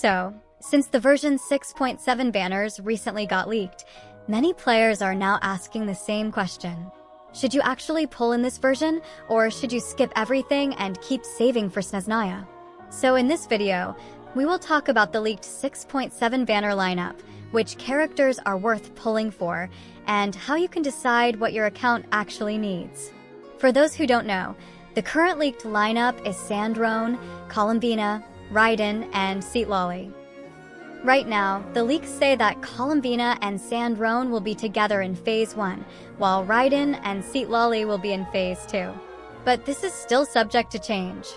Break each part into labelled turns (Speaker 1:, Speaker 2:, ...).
Speaker 1: So, since the version 6.7 banners recently got leaked, many players are now asking the same question. Should you actually pull in this version, or should you skip everything and keep saving for Snezhnaya? So in this video, we will talk about the leaked 6.7 banner lineup, which characters are worth pulling for, and how you can decide what your account actually needs. For those who don't know, the current leaked lineup is Sandrone, Columbina, Raiden, and Citlali. Right now, the leaks say that Columbina and Sandrone will be together in Phase 1, while Raiden and Citlali will be in Phase 2. But this is still subject to change.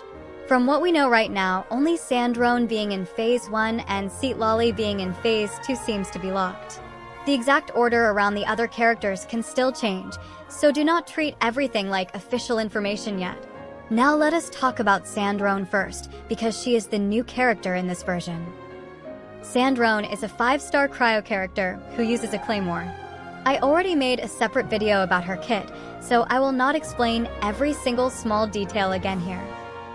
Speaker 1: From what we know right now, only Sandrone being in Phase 1 and Citlali being in Phase 2 seems to be locked. The exact order around the other characters can still change, so do not treat everything like official information yet. Now let us talk about Sandrone first, because she is the new character in this version. Sandrone is a 5-star cryo character who uses a claymore. I already made a separate video about her kit, so I will not explain every single small detail again here.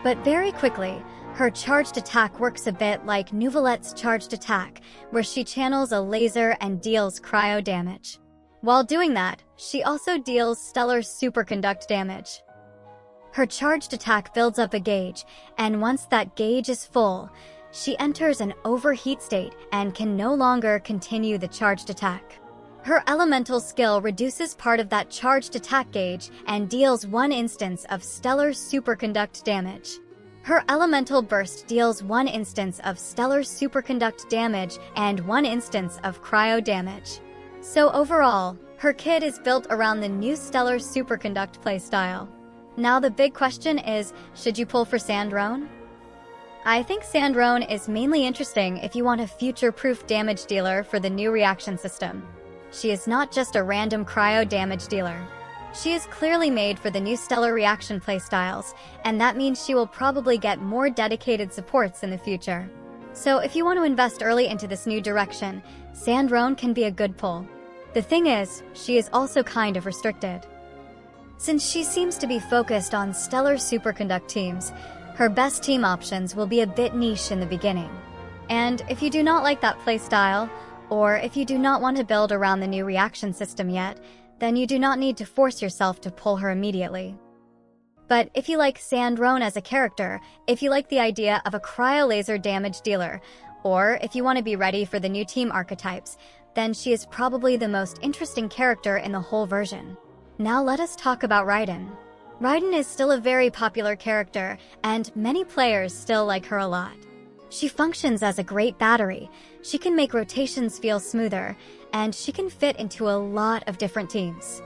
Speaker 1: But very quickly, her charged attack works a bit like Nouvelette's charged attack, where she channels a laser and deals cryo damage. While doing that, she also deals stellar superconduct damage. Her charged attack builds up a gauge, and once that gauge is full, she enters an overheat state and can no longer continue the charged attack. Her elemental skill reduces part of that charged attack gauge and deals 1 instance of stellar superconduct damage. Her elemental burst deals 1 instance of stellar superconduct damage and 1 instance of cryo damage. So overall, her kit is built around the new stellar superconduct playstyle. Now the big question is, should you pull for Sandrone? I think Sandrone is mainly interesting if you want a future-proof damage dealer for the new reaction system. She is not just a random cryo damage dealer. She is clearly made for the new stellar reaction playstyles, and that means she will probably get more dedicated supports in the future. So if you want to invest early into this new direction, Sandrone can be a good pull. The thing is, she is also kind of restricted. Since she seems to be focused on stellar superconduct teams, her best team options will be a bit niche in the beginning. And if you do not like that playstyle, or if you do not want to build around the new reaction system yet, then you do not need to force yourself to pull her immediately. But if you like Sandrone as a character, if you like the idea of a cryo laser damage dealer, or if you want to be ready for the new team archetypes, then she is probably the most interesting character in the whole version. Now let us talk about Raiden. Raiden is still a very popular character, and many players still like her a lot. She functions as a great battery, she can make rotations feel smoother, and she can fit into a lot of different teams.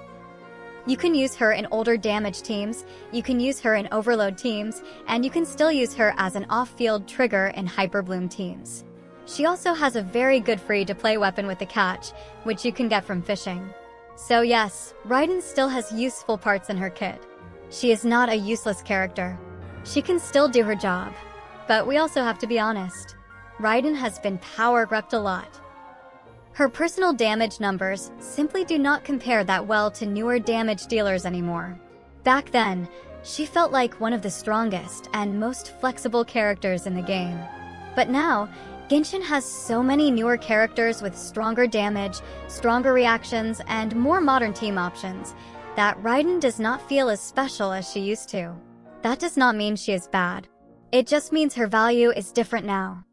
Speaker 1: You can use her in older damage teams, you can use her in overload teams, and you can still use her as an off-field trigger in hyperbloom teams. She also has a very good free-to-play weapon with the catch, which you can get from fishing. So yes, Raiden still has useful parts in her kit. She is not a useless character. She can still do her job. But we also have to be honest. Raiden has been power-crept a lot. Her personal damage numbers simply do not compare that well to newer damage dealers anymore. Back then, she felt like one of the strongest and most flexible characters in the game. But now, Genshin has so many newer characters with stronger damage, stronger reactions, and more modern team options that Raiden does not feel as special as she used to. That does not mean she is bad. It just means her value is different now.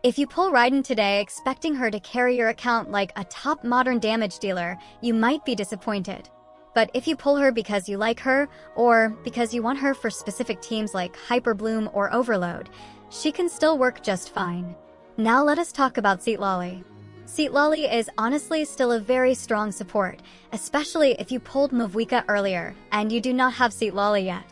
Speaker 1: If you pull Raiden today expecting her to carry your account like a top modern damage dealer, you might be disappointed. But if you pull her because you like her, or because you want her for specific teams like Hyperbloom or Overload, she can still work just fine. Now let us talk about Citlali. Citlali is honestly still a very strong support, especially if you pulled Mavuika earlier and you do not have Citlali yet.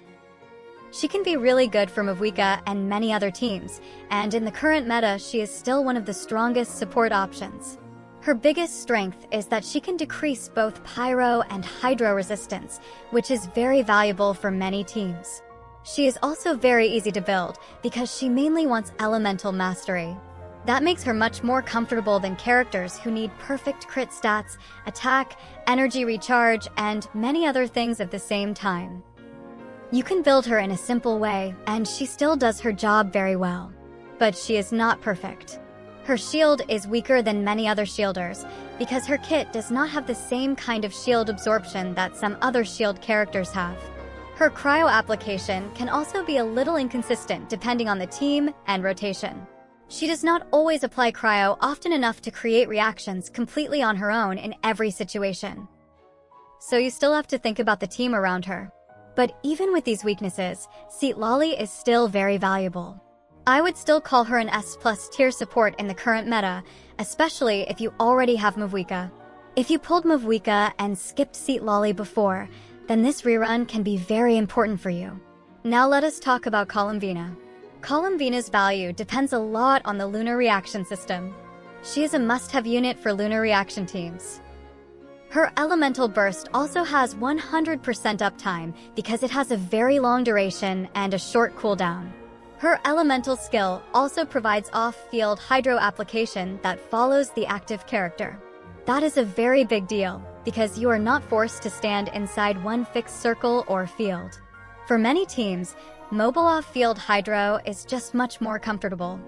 Speaker 1: She can be really good for Mavuika and many other teams, and in the current meta she is still one of the strongest support options. Her biggest strength is that she can decrease both pyro and hydro resistance, which is very valuable for many teams. She is also very easy to build because she mainly wants elemental mastery. That makes her much more comfortable than characters who need perfect crit stats, attack, energy recharge, and many other things at the same time. You can build her in a simple way, and she still does her job very well. But she is not perfect. Her shield is weaker than many other shielders because her kit does not have the same kind of shield absorption that some other shield characters have. Her cryo application can also be a little inconsistent depending on the team and rotation. She does not always apply cryo often enough to create reactions completely on her own in every situation. So you still have to think about the team around her. But even with these weaknesses, Citlali is still very valuable. I would still call her an S+ tier support in the current meta, especially if you already have Mavwika. If you pulled Mavwika and skipped Citlali before, then this rerun can be very important for you. Now let us talk about Columbina. Columbina's value depends a lot on the lunar reaction system. She is a must-have unit for lunar reaction teams. Her elemental burst also has 100% uptime because it has a very long duration and a short cooldown. Her elemental skill also provides off-field hydro application that follows the active character. That is a very big deal because you are not forced to stand inside one fixed circle or field. For many teams, mobile off-field hydro is just much more comfortable.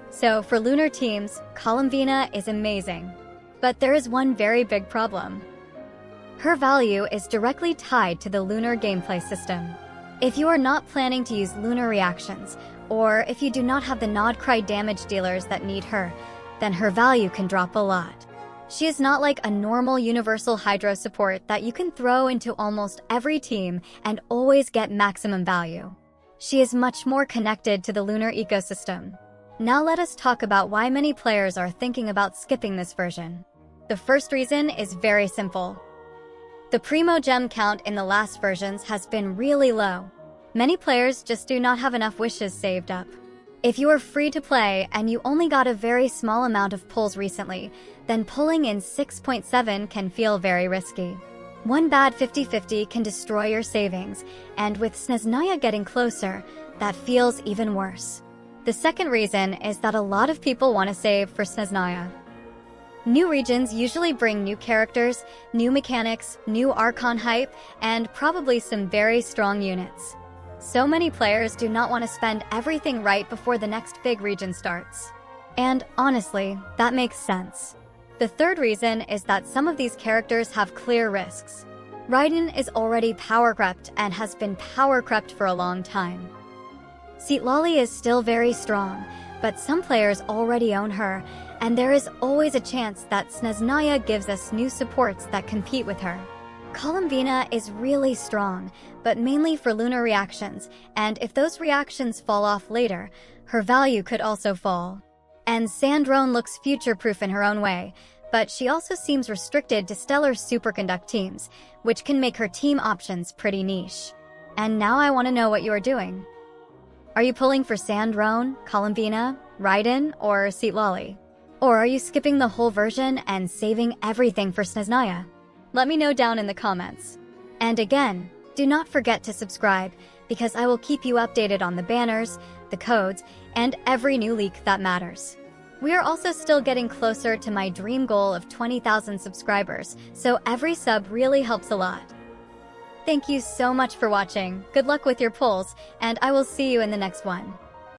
Speaker 1: So for lunar teams, Columbina is amazing. But there is one very big problem. Her value is directly tied to the lunar gameplay system. If you are not planning to use lunar reactions, or if you do not have the Nod-Cry damage dealers that need her, then her value can drop a lot. She is not like a normal universal hydro support that you can throw into almost every team and always get maximum value. She is much more connected to the lunar ecosystem. Now let us talk about why many players are thinking about skipping this version. The first reason is very simple. The Primo gem count in the last versions has been really low. Many players just do not have enough wishes saved up. If you are free to play and you only got a very small amount of pulls recently, then pulling in 6.7 can feel very risky. One bad 50-50 can destroy your savings, and with Snezhnaya getting closer, that feels even worse. The second reason is that a lot of people want to save for Snezhnaya. New regions usually bring new characters, new mechanics, new Archon hype, and probably some very strong units. So many players do not want to spend everything right before the next big region starts. And honestly, that makes sense. The third reason is that some of these characters have clear risks. Raiden is already power crept and has been power crept for a long time. Citlali is still very strong, but some players already own her, and there is always a chance that Snezhnaya gives us new supports that compete with her. Columbina is really strong, but mainly for lunar reactions, and if those reactions fall off later, her value could also fall. And Sandrone looks future-proof in her own way, but she also seems restricted to stellar superconduct teams, which can make her team options pretty niche. And now I want to know what you are doing. Are you pulling for Sandrone, Columbina, Raiden, or Citlali? Or are you skipping the whole version and saving everything for Snezhnaya? Let me know down in the comments. And again, do not forget to subscribe, because I will keep you updated on the banners, the codes, and every new leak that matters. We are also still getting closer to my dream goal of 20,000 subscribers, so every sub really helps a lot. Thank you so much for watching, good luck with your pulls, and I will see you in the next one.